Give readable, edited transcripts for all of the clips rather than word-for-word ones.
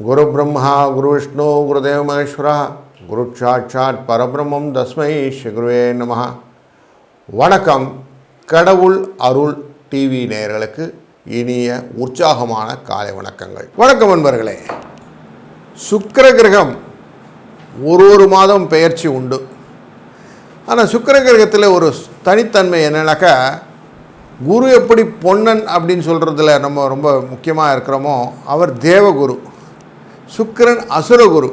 குரு பிரம்மா குரு விஷ்ணு குருதேவ மகேஸ்வரா குரு சாட்சாத் பரபிரம்மம் தஸ்மை ஸ்ரீ குருவே நமஹ. வணக்கம். கடவுள் அருள் டிவி நேயர்களுக்கு இனிய உற்சாகமான காலை வணக்கங்கள். வணக்கம் நண்பர்களே. சுக்கிர கிரகம் ஒரு மாதம் பெயர்ச்சி உண்டு. ஆனால் சுக்கிர கிரகத்தில் ஒரு தனித்தன்மை என்னன்னாக்கா, குரு எப்படி பொன்னன் அப்படின்னு சொல்கிறதுல நம்ம ரொம்ப முக்கியமாக இருக்கிறோமோ, அவர் தேவகுரு. சுக்கிரன் அசுரகுரு.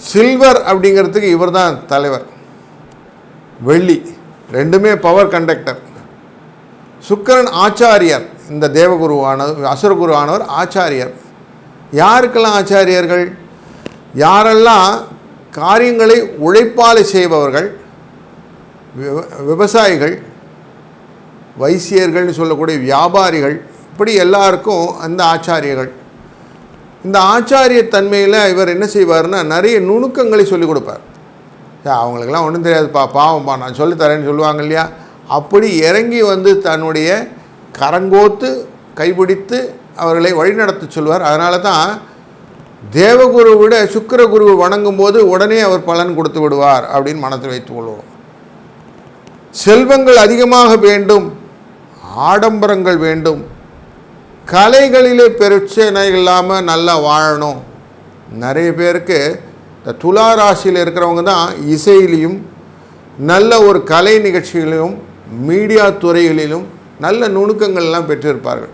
சில்வர் அப்படிங்கிறதுக்கு இவர் தான் தலைவர். வெள்ளி ரெண்டுமே பவர் கண்டக்டர். சுக்கிரன் ஆச்சாரியர். இந்த தேவகுருவானவர் அசுரகுருவானவர் ஆச்சாரியர். யாருக்கெல்லாம் ஆச்சாரியர்கள்? யாரெல்லாம் காரியங்களை உழைப்பால் செய்பவர்கள், விவசாயிகள், வைசியர்கள்னு சொல்லக்கூடிய வியாபாரிகள், இப்படி எல்லாருக்கும் அந்த ஆச்சாரியர்கள். இந்த ஆச்சாரிய தன்மையில் இவர் என்ன செய்வார்னா, நிறைய நுணுக்கங்களை சொல்லிக் கொடுப்பார். அவங்களுக்கெல்லாம் ஒன்றும் தெரியாதுப்பா, பாவம்ப்பா, நான் சொல்லித்தரேன்னு சொல்லுவாங்க இல்லையா, அப்படி இறங்கி வந்து தன்னுடைய கரங்கோத்து கைப்பிடித்து அவர்களை வழிநடத்த சொல்வார். அதனால தான் தேவகுரு விட சுக்கிரகுரு வணங்கும் போது உடனே அவர் பலன் கொடுத்து விடுவார் அப்படின்னு மனத்தில் வைத்துக் கொள்வோம். செல்வங்கள் அதிகமாக வேண்டும், ஆடம்பரங்கள் வேண்டும், கலைகளிலே பிரச்சனை இல்லாமல் நல்லா வாழணும். நிறைய பேருக்கு இந்த துலா ராசியில் இருக்கிறவங்க தான் இசையிலையும் நல்ல ஒரு கலை நிகழ்ச்சிகளிலும் மீடியா துறைகளிலும் நல்ல நுணுக்கங்கள்லாம் பெற்றிருப்பார்கள்.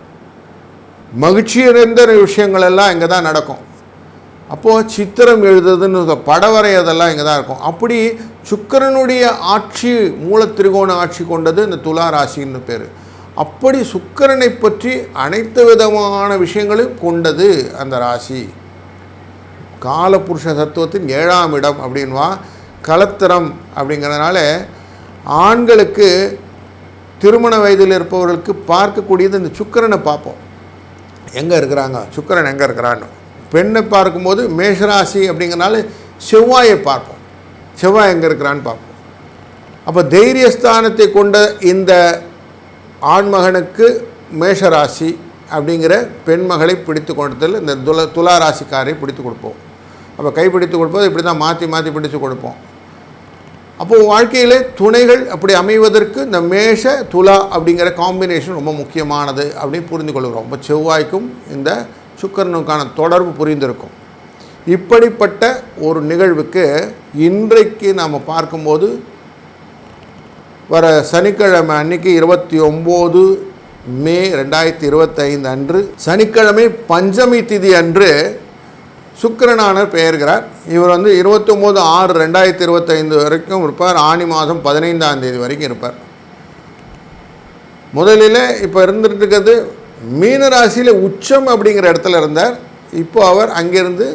மகிழ்ச்சி நிறைந்த விஷயங்கள் எல்லாம் இங்கே தான் நடக்கும். அப்போது சித்திரம் எழுதுறதுன்னு படம் வரையதெல்லாம் இங்கே தான் இருக்கும். அப்படி சுக்கிரனுடைய ஆட்சி, மூல திரிகோண ஆட்சி கொண்டது இந்த துலா ராசின்னு பேர். அப்படி சுக்கிரனை பற்றி அனைத்து விதமான விஷயங்களும் கொண்டது அந்த ராசி. காலபுருஷ தத்துவத்தின் 7ஆம் இடம் அப்படின்வா. கலத்திரம் அப்படிங்கிறதுனால ஆண்களுக்கு திருமண வயதில் இருப்பவர்களுக்கு பார்க்கக்கூடியது இந்த சுக்கிரனை பார்ப்போம். எங்கே இருக்கிறாங்க, சுக்கிரன் எங்கே இருக்கிறான்னு. பெண்ணை பார்க்கும்போது மேஷராசி அப்படிங்கிறனால செவ்வாயை பார்ப்போம். செவ்வாய் எங்கே இருக்கிறான்னு பார்ப்போம். அப்போ தைரியஸ்தானத்தை கொண்ட இந்த ஆண்மகனுக்கு மேஷராசி அப்படிங்கிற பெண்மகளை பிடித்து கொடுத்தல் இந்த துலா ராசிக்காரை பிடித்து கொடுப்போம். அப்போ கைப்பிடித்து கொடுப்போம். இப்படி தான் மாற்றி மாற்றி பிடித்து கொடுப்போம். அப்போது வாழ்க்கையில் துணைகள் அப்படி அமைவதற்கு இந்த மேஷ துலா அப்படிங்கிற காம்பினேஷன் ரொம்ப முக்கியமானது அப்படின்னு புரிந்து கொள்கிறோம். இப்போ செவ்வாய்க்கும் இந்த சுக்கிரனுக்கான தொடர்பு புரிந்திருக்கும். இப்படிப்பட்ட ஒரு நிகழ்வுக்கு இன்றைக்கு நாம் பார்க்கும்போது வர சனிக்கிழமை அன்னைக்கு 29 மே 2025 அன்று சனிக்கிழமை பஞ்சமி திதி அன்று சுக்கிரனானவர் பெயர்கிறார். இவர் 29/6/2025 வரைக்கும் இருப்பார். ஆனி மாதம் 15ஆம் தேதி வரைக்கும் இருப்பார். முதலில் இப்போ இருந்துட்டு இருக்கிறது மீனராசியில் உச்சம் அப்படிங்கிற இடத்துல இருந்தார். இப்போ அவர் அங்கேருந்து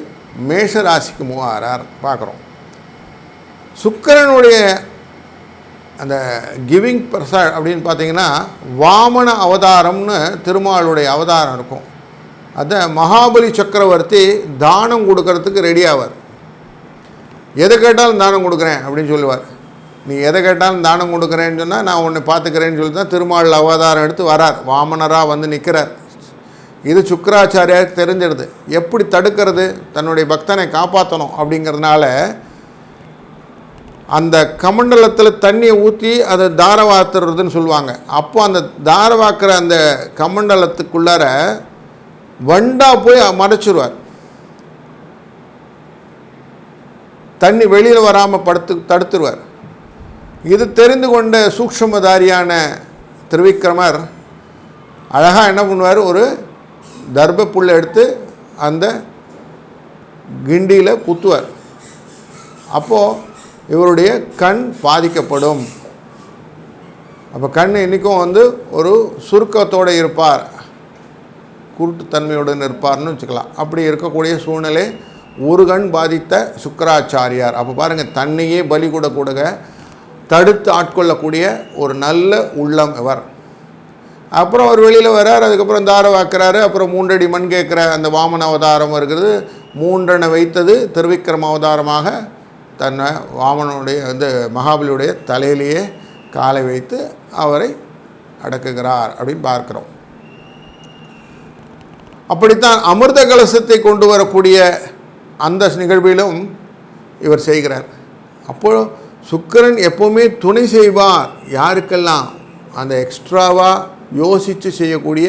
மேஷ ராசிக்கு மூவ் ஆகிறார் பார்க்குறோம். சுக்கிரனுடைய அந்த கிவிங் பிரசாத் அப்படின்னு பார்த்தீங்கன்னா, வாமன அவதாரம்னு திருமாலுடைய அவதாரம் இருக்கும். அதை மகாபலி சக்கரவர்த்தி தானம் கொடுக்கறதுக்கு ரெடி ஆவார். எதை கேட்டாலும் தானம் கொடுக்குறேன் அப்படின்னு சொல்லுவார். நீ எதை கேட்டாலும் தானம் கொடுக்குறேன்னு சொன்னால் நான் உன்னை பார்த்துக்கிறேன்னு சொல்லி தான் திருமால் அவதாரம் எடுத்து வரார். வாமனராக வந்து நிற்கிறார். இது சுக்கிராச்சாரியாருக்கு தெரிஞ்சிடுது. எப்படி தடுக்கிறது, தன்னுடைய பக்தனை காப்பாற்றணும் அப்படிங்கிறதுனால அந்த கமண்டலத்தில் தண்ணியை ஊற்றி அதை தாரவாத்துறதுன்னு சொல்லுவாங்க. அப்போ அந்த தாரவாக்குற அந்த கமண்டலத்துக்குள்ளார வண்டா போய் மறைச்சிருவார். தண்ணி வெளியில் வராமல் தடுத்துருவார். இது தெரிந்து கொண்ட சூக்ஷ்மதாரியான திரிவிக்ரமர் அழகாக என்ன பண்ணுவார், ஒரு தர்ப புல்லை எடுத்து அந்த கிண்டியில் குத்துவார். அப்போது இவருடைய கண் பாதிக்கப்படும். அப்போ கண் இன்றைக்கும் ஒரு சுருக்கத்தோடு இருப்பார், குருட்டுத்தன்மையுடன் இருப்பார்னு வச்சுக்கலாம். அப்படி இருக்கக்கூடிய சூழ்நிலை ஒரு கண் பாதித்த சுக்கிராச்சாரியார். அப்போ பாருங்கள், தன்னையே பலி கொடுக்க தடுத்து ஆட்கொள்ளக்கூடிய ஒரு நல்ல உள்ளம் இவர். அப்புறம் அவர் வெளியில் வர்றார். அதுக்கப்புறம் தாரவாக்குறாரு. அப்புறம் 3 அடி மண் கேட்குற அந்த வாமன அவதாரம் இருக்கிறது. 3 வைத்தது திருவிக்ரம அவதாரமாக தன்னை வாமனுடைய மகாபலியுடைய தலையிலேயே காலை வைத்து அவரை அடக்குகிறார் அப்படின்னு பார்க்குறோம். அப்படித்தான் அமிர்த கலசத்தை கொண்டு வரக்கூடிய அந்த நிகழ்விலும் இவர் செய்கிறார். அப்போது சுக்கிரன் எப்போவுமே துணை செய்வார் யாருக்கெல்லாம் அந்த எக்ஸ்ட்ராவாக யோசித்து செய்யக்கூடிய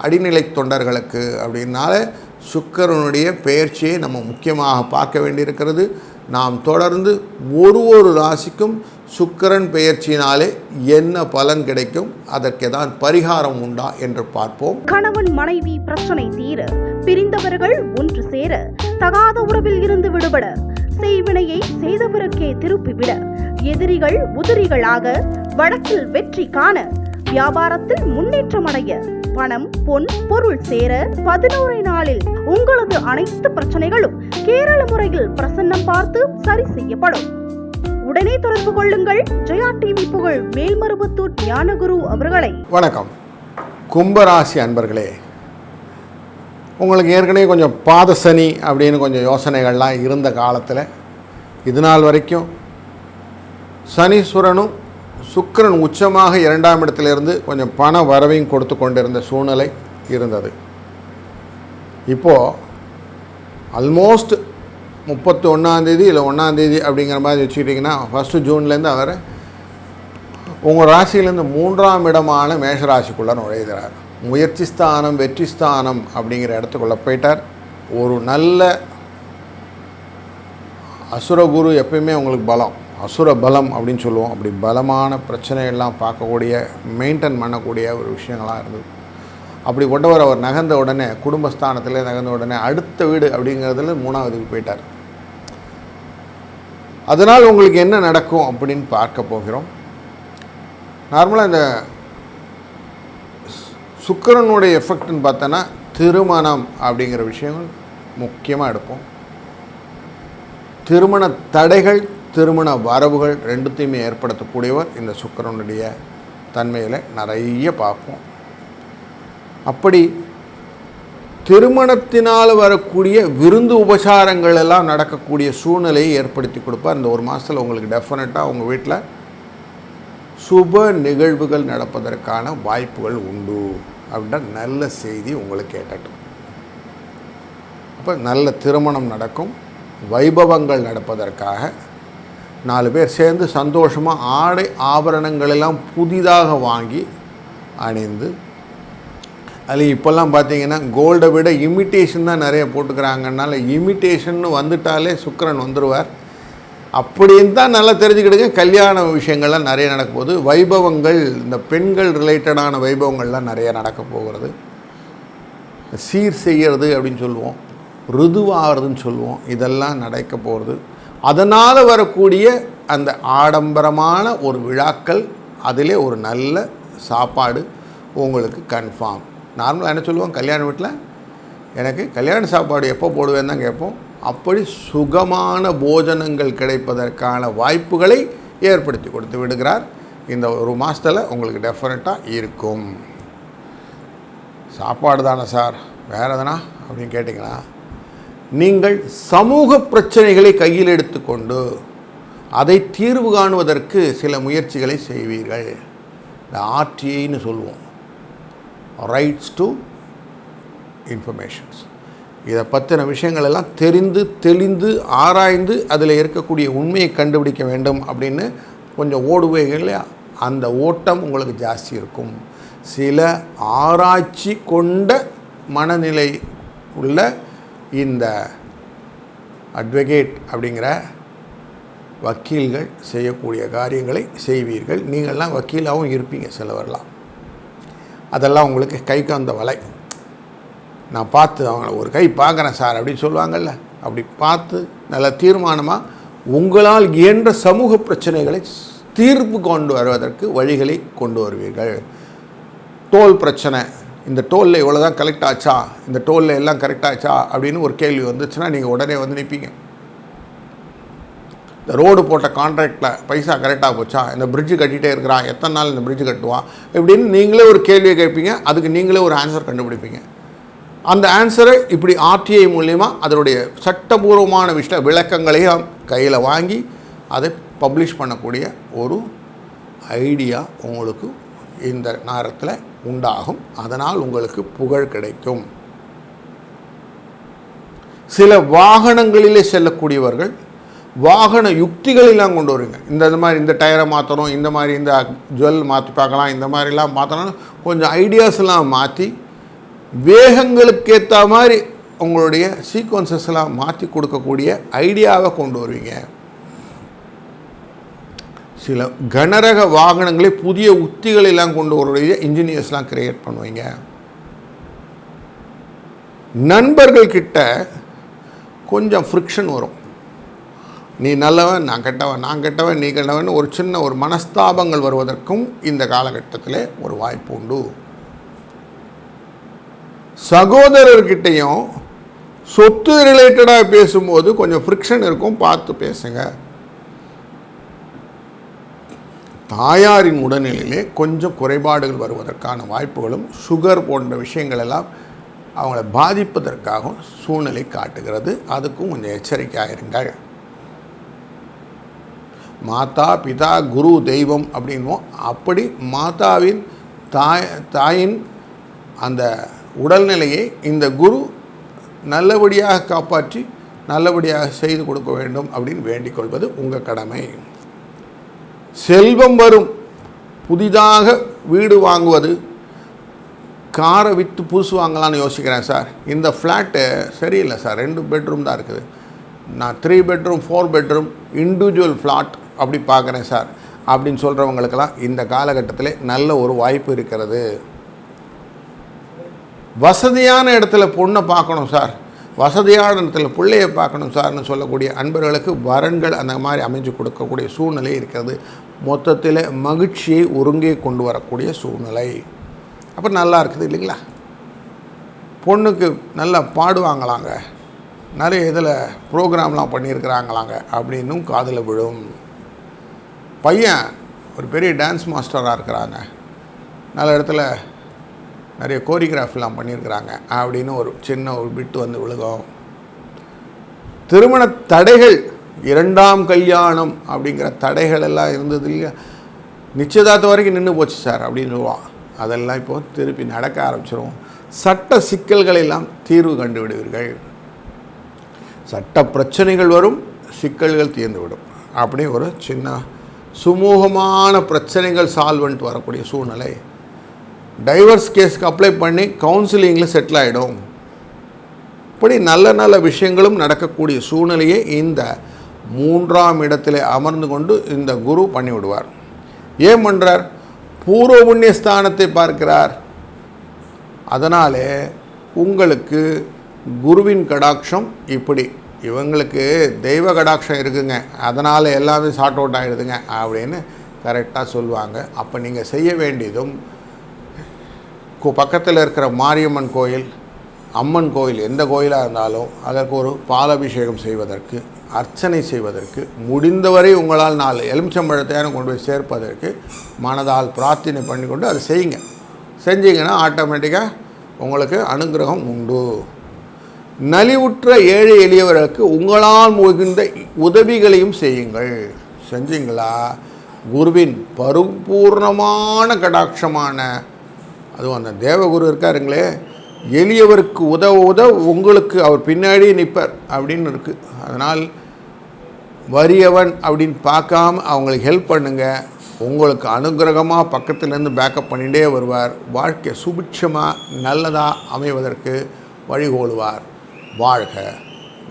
அடிநிலை தொண்டர்களுக்கு. அப்படின்னால சுக்கிரனுடைய பெயர்ச்சியை நம்ம முக்கியமாக பார்க்க வேண்டியிருக்கிறது. நாம் தொடர்ந்து ஒரு ராசிக்கும் சுக்கிரன் பெயர்ச்சியினாலே என்ன பலன் கிடைக்கும், அதற்கு தான் பரிகாரம் உண்டா என்று பார்ப்போம். கணவன் மனைவி பிரச்சனை தீர, பிரிந்தவர்கள் ஒன்று சேர, தகாத உறவில் இருந்து விடுபட, செய்வினையை செய்தவருக்கே திருப்பிவிட, எதிரிகள் உதிரிகளாக, வழக்கில் வெற்றி காண, வியாபாரத்தில் முன்னேற்றம் அடைய, பணம் பொன் பொருள் சேர 11 நாளில் உங்களது அனைத்து பிரச்சனைகளும் கேரள முறையில் பிரசன்னம் பார்த்து சரி செய்யப்படும். உடனே தொடர்பு கொள்ளுங்கள். ஜெயா டிவி புகழ் மேல்மருவத்தூர் ஞானகுரு அவர்களை. வணக்கம் கும்பராசி அன்பர்களே, உங்களுக்கு ஏற்கனவே கொஞ்சம் பாதசனி அப்படின்னு கொஞ்சம் யோசனைகள்லாம் இருந்த காலத்தில் இது நாள் வரைக்கும் சனீஸ்வரனும் சுக்கிரன் உச்சமாக 2ஆம் இடத்திலிருந்து கொஞ்சம் பண வரவையும் கொடுத்து கொண்டிருந்த சூழ்நிலை இருந்தது. இப்போது ஆல்மோஸ்ட் 31ஆம் தேதி இல்லை 1ஆம் தேதி அப்படிங்கிற மாதிரி வச்சுக்கிட்டிங்கன்னா 1 ஜூன்லேருந்து அவர் உங்கள் ராசியிலேருந்து 3ஆம் இடமான மேஷராசிக்குள்ளே நுழைகிறார். முயற்சி ஸ்தானம் வெற்றி ஸ்தானம் அப்படிங்கிற இடத்துக்குள்ளே போயிட்டார். ஒரு நல்ல அசுரகுரு எப்பயுமே உங்களுக்கு பலம், அசுர பலம் அப்படின்னு சொல்லுவோம். அப்படி பலமான பிரச்சனைகள்லாம் பார்க்கக்கூடிய மெயின்டைன் பண்ணக்கூடிய ஒரு விஷயங்களாக இருந்தது. அப்படி கொண்டவர் அவர் நகர்ந்த உடனே குடும்பஸ்தானத்தில் நகர்ந்த உடனே அடுத்த வீடு அப்படிங்கிறதுல 3ஆவதுக்கு போயிட்டார். அதனால் உங்களுக்கு என்ன நடக்கும் அப்படின்னு பார்க்க போகிறோம். நார்மலாக இந்த சுக்கிரனுடைய எஃபெக்ட்னு பார்த்தோன்னா திருமணம் அப்படிங்கிற விஷயங்கள் முக்கியமாக எடுப்போம். திருமண தடைகள் திருமண வரவுகள் ரெண்டுத்தையுமே ஏற்படுத்தக்கூடியவர் இந்த சுக்கிரனுடைய தன்மையில் நிறைய பார்ப்போம். அப்படி திருமணத்தினால் வரக்கூடிய விருந்து உபசாரங்கள் எல்லாம் நடக்கக்கூடிய சூழ்நிலையை ஏற்படுத்தி கொடுப்பார். இந்த ஒரு மாதத்தில் உங்களுக்கு டெஃபினட்டாக உங்கள் வீட்டில் சுப நிகழ்வுகள் நடப்பதற்கான வாய்ப்புகள் உண்டு அப்படின்ற நல்ல செய்தி உங்களுக்கு கேட்டட்டும். அப்போ நல்ல திருமணம் நடக்கும், வைபவங்கள் நடப்பதற்காக 4 பேர் சேர்ந்து சந்தோஷமாக ஆடை ஆபரணங்களெல்லாம் புதிதாக வாங்கி அணிந்து, அதில் இப்போல்லாம் பார்த்தீங்கன்னா கோல்டை விட இமிட்டேஷன் தான் நிறைய போட்டுக்கிறாங்கனால இமிட்டேஷன் வந்துட்டாலே சுக்கிரன் வந்துடுவார். அப்படின்னு தான் நல்லா தெரிஞ்சுக்கிடுங்க. கல்யாண விஷயங்கள்லாம் நிறைய நடக்க போகுது. வைபவங்கள், இந்த பெண்கள் ரிலேட்டடான வைபவங்கள்லாம் நிறைய நடக்க போகிறது. சீர் செய்கிறது அப்படின்னு சொல்லுவோம், ருதுவாகிறதுன்னு சொல்லுவோம், இதெல்லாம் நடக்க போகிறது. அதனால் வரக்கூடிய அந்த ஆடம்பரமான ஒரு விழாக்கள், அதிலே ஒரு நல்ல சாப்பாடு உங்களுக்கு கன்ஃபார்ம். நார்மலாக என்ன சொல்லுவோம், கல்யாண வீட்டில் எனக்கு கல்யாண சாப்பாடு எப்போ போடுவேன்னு தான் கேட்போம். அப்படி சுகமான போஜனங்கள் கிடைப்பதற்கான வாய்ப்புகளை ஏற்படுத்தி கொடுத்து விடுகிறார். இந்த ஒரு மாதத்தில் உங்களுக்கு டெஃபினட்டாக இருக்கும். சாப்பாடு தானே சார், வேறு எதனா அப்படின்னு கேட்டிங்கன்னா, நீங்கள் சமூக பிரச்சனைகளை கையில் எடுத்துக்கொண்டு அதை தீர்வு காணுவதற்கு சில முயற்சிகளை செய்வீர்கள். இந்த ஆர்டிஐன்னு சொல்லுவோம், ரைட்ஸ் டு இன்ஃபர்மேஷன்ஸ். இதை பற்றின விஷயங்கள் எல்லாம் தெரிந்து தெளிந்து ஆராய்ந்து அதில் இருக்கக்கூடிய உண்மையை கண்டுபிடிக்க வேண்டும் அப்படின்னு கொஞ்சம் ஓடுவீங்க இல்லையா, அந்த ஓட்டம் உங்களுக்கு ஜாஸ்தி இருக்கும். சில ஆராய்ச்சி கொண்ட மனநிலை உள்ள இந்த அட்வொகேட் அப்படிங்கிற வக்கீல்கள் செய்யக்கூடிய காரியங்களை செய்வீர்கள். நீங்கள்லாம் வக்கீலாகவும் இருப்பீங்க சிலவரெலாம். அதெல்லாம் உங்களுக்கு கைக்கு வந்த வலை. நான் பார்த்து அவங்கள ஒரு கை பார்க்குறேன் சார் அப்படின்னு சொல்லுவாங்கள்ல, அப்படி பார்த்து நல்ல தீர்மானமாக உங்களால் இயன்ற சமூக பிரச்சனைகளை தீர்ப்பு கொண்டு வருவதற்கு வழிகளை கொண்டு வருவீர்கள். டோல் பிரச்சனை, இந்த டோலில் இவ்வளோ தான் கலெக்ட் ஆச்சா, இந்த டோலில் எல்லாம் கரெக்ட் ஆச்சா அப்படின்னு ஒரு கேள்வி வந்துச்சுன்னா நீங்கள் உடனே வந்து நிற்பீங்க. இந்த ரோடு போட்ட கான்ட்ராக்டில் பைசா கரெக்டாக போச்சா, இந்த பிரிட்ஜு கட்டிகிட்டே இருக்கிறான், எத்தனை நாள் இந்த பிரிட்ஜு கட்டுவான் இப்படின்னு நீங்களே ஒரு கேள்வியை கேட்பீங்க. அதுக்கு நீங்களே ஒரு ஆன்சர் கண்டுபிடிப்பீங்க. அந்த ஆன்சரை இப்படி ஆர்டிஐ மூலயமா அதனுடைய சட்டபூர்வமான விளக்கங்களையும் கையில் வாங்கி அதை பப்ளிஷ் பண்ணக்கூடிய ஒரு ஐடியா உங்களுக்கு இந்த நேரத்தில் உண்டாகும். அதனால் உங்களுக்கு புகழ் கிடைக்கும். சில வாகனங்களிலே செல்லக்கூடியவர்கள் வாகன யுக்திகளெல்லாம் கொண்டு வருவீங்க. இந்த மாதிரி இந்த டயரை மாற்றணும், இந்த மாதிரி இந்த ஜுவல் மாற்றி பார்க்கலாம், இந்த மாதிரிலாம் மாற்றணும், கொஞ்சம் ஐடியாஸ்லாம் மாற்றி வேகங்களுக்கேற்ற மாதிரி உங்களுடைய சீக்வன்சஸ்லாம் மாற்றி கொடுக்கக்கூடிய ஐடியாவை கொண்டு வருவீங்க. சில கனரக வாகனங்களே புதிய உத்திகளெல்லாம் கொண்டு வரக்கூடிய இன்ஜினியர்ஸ்லாம் கிரியேட் பண்ணுவீங்க. நண்பர்கள்கிட்ட கொஞ்சம் ஃப்ரிக்ஷன் வரும். நீ நல்லவன், நான் கெட்டவன், நான் கெட்டவன், நீ கெட்டவன், ஒரு சின்ன ஒரு மனஸ்தாபங்கள் வருவதற்கும் இந்த காலகட்டத்தில் ஒரு வாய்ப்பு உண்டு. சகோதரர்கிட்டையும் சொத்து ரிலேட்டடாக பேசும்போது கொஞ்சம் ஃப்ரிக்ஷன் இருக்கும், பார்த்து பேசுங்க. தாயாரின் உடல்நிலையிலே கொஞ்சம் குறைபாடுகள் வருவதற்கான வாய்ப்புகளும் சுகர் போன்ற விஷயங்கள் எல்லாம் அவங்கள பாதிப்பதற்காகவும் சூழ்நிலை காட்டுகிறது. அதுக்கும் கொஞ்சம் எச்சரிக்கையாக இருங்கள். மாதா பிதா குரு தெய்வம் அப்படின்வோம். அப்படி மாதாவின் தாயின் அந்த உடல்நிலையை இந்த குரு நல்லபடியாக காப்பாற்றி நல்லபடியாக செய்து கொடுக்க வேண்டும் அப்படின்னு வேண்டிக் கொள்வது உங்கள் கடமை. செல்வம் வரும். புதிதாக வீடு வாங்குவது, காரை விற்று புதுசு வாங்கலான்னு யோசிக்கிறேன் சார். இந்த ஃப்ளாட்டு சரியில்லை சார், 2 பெட்ரூம் தான் இருக்குது, நான் 3 பெட்ரூம் 4 பெட்ரூம் இண்டிவிஜுவல் ஃப்ளாட் அப்படி பார்க்குறேன் சார் அப்படின்னு சொல்கிறவங்களுக்கெல்லாம் இந்த காலகட்டத்தில் நல்ல ஒரு வாய்ப்பு இருக்கிறது. வசதியான இடத்துல பொண்ணை பார்க்கணும் சார், வசதியான இடத்துல பிள்ளையை பார்க்கணும் சார்னு சொல்லக்கூடிய அன்பர்களுக்கு வரன்கள் அந்த மாதிரி அமைஞ்சு கொடுக்கக்கூடிய சூழ்நிலை இருக்கிறது. மொத்தத்தில் மகிழ்ச்சியை ஒருங்கே கொண்டு வரக்கூடிய சூழ்நிலை. அப்போ நல்லா இருக்குது இல்லைங்களா? பொண்ணுக்கு நல்லா பாடுவாங்களாங்க, நிறைய இதில் ப்ரோக்ராம்லாம் பண்ணியிருக்கிறாங்களாங்க அப்படின்னும் காதில் விழும். பையன் ஒரு பெரிய டான்ஸ் மாஸ்டராக இருக்கிறாங்க, நல்ல இடத்துல நிறைய கோரியோகிராஃபிலாம் பண்ணியிருக்கிறாங்க அப்படின்னு ஒரு சின்ன ஒரு பிட்டு வந்து விழுகும். திருமண தடைகள், 2ஆம் கல்யாணம் அப்படிங்கிற தடைகள் எல்லாம் இருந்தது இல்லையா, நிச்சயதார்த்தம் வரைக்கும் நின்று போச்சு சார் அப்படின்னு சொல்லுவான். அதெல்லாம் இப்போ திருப்பி நடக்க ஆரம்பிச்சிடும். சட்ட சிக்கல்கள் எல்லாம் தீர்வு கண்டு விடுவீர்கள். சட்ட பிரச்சனைகள் வரும், சிக்கல்கள் தீர்ந்துவிடும். அப்படி ஒரு சின்ன சுமூகமான பிரச்சனைகள் சால்வெண்ட் வரக்கூடிய சூழ்நிலை. டைவர்ஸ் கேஸ்க்கு அப்ளை பண்ணி கவுன்சிலிங்கில் செட்டில் ஆகிடும். இப்படி நல்ல நல்ல விஷயங்களும் நடக்கக்கூடிய சூழ்நிலையை இந்த 3ஆம் இடத்திலே அமர்ந்து கொண்டு இந்த குரு பண்ணிவிடுவார். ஏன் பண்ணுறார்? பூர்வ புண்ணிய ஸ்தானத்தை பார்க்கிறார். அதனாலே உங்களுக்கு குருவின் கடாட்சம் இப்படி, இவங்களுக்கு தெய்வ கடாட்சம் இருக்குங்க, அதனால் எல்லாமே சார்ட் அவுட் ஆகிடுதுங்க அப்படின்னு கரெக்டாக சொல்லுவாங்க. அப்போ நீங்கள் செய்ய வேண்டியதும் பக்கத்தில் இருக்கிற மாரியம்மன் கோயில், அம்மன் கோயில், எந்த கோயிலாக இருந்தாலும் அதற்கு ஒரு பாலாபிஷேகம் செய்வதற்கு, அர்ச்சனை செய்வதற்கு, முடிந்தவரை உங்களால் 4 எலுமிச்சம்பழத்தையான கொண்டு போய் சேர்ப்பதற்கு மனதால் பிரார்த்தனை பண்ணிக்கொண்டு அதை செய்யுங்க. செஞ்சீங்கன்னா ஆட்டோமேட்டிக்காக உங்களுக்கு அனுகிரகம் உண்டு. நலிவுற்ற ஏழை எளியவர்களுக்கு உங்களால் முடிந்த உதவிகளையும் செய்யுங்கள். செஞ்சீங்களா குருவின் பரிபூர்ணமான கடாட்சமான, அதுவும் அந்த தேவகுரு இருக்காருங்களே, எளியவருக்கு உதவ உங்களுக்கு அவர் பின்னாடி நிற்பார் அப்படின்னு இருக்குது. அதனால் வறியவன் அப்படின்னு பார்க்காம அவங்களுக்கு ஹெல்ப் பண்ணுங்கள். உங்களுக்கு அனுகிரகமாக பக்கத்துலேருந்து பேக்கப் பண்ணிகிட்டே வருவார். வாழ்க்கை சுபிட்சமாக நல்லதாக அமைவதற்கு வழிகோலுவார். வாழ்க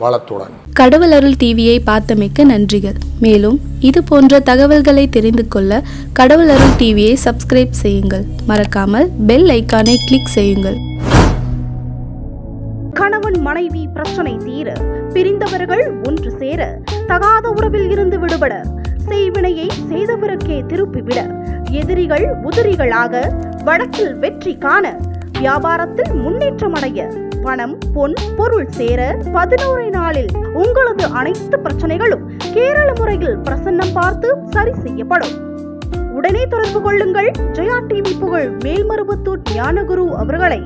வளத்துடன். கடவுள் அருள் டிவியை பார்த்தமைக்க நன்றிகள். மேலும் இது போன்ற தகவல்களை தெரிந்து கொள்ள கடவுள் அருள் டிவியை சப்ஸ்கிரைப் செய்யுங்கள். மறக்காமல் பெல் ஐக்கானை கிளிக் செய்யுங்கள். கணவன் மனைவி பிரச்சனை தீர, பிரிந்தவர்கள் ஒன்று சேர, தகாத உறவில் இருந்து விடுபட, செய்வினையை செய்தவருக்கே திருப்பிவிட, எதிரிகள் உதிரிகளாக, வழக்கில் வெற்றி காண, வியாபாரத்தில் முன்னேற்றம் அடைய, பணம் பொன் பொருள் சேர 11 நாளில் உங்களது அனைத்து பிரச்சனைகளும் கேரள முறையில் பிரசன்னம் பார்த்து சரி செய்யப்படும். உடனே தொடர்பு கொள்ளுங்கள். ஜெயா டிவி புகழ் மேல்மருவத்தூர் ஞானகுரு அவர்களை.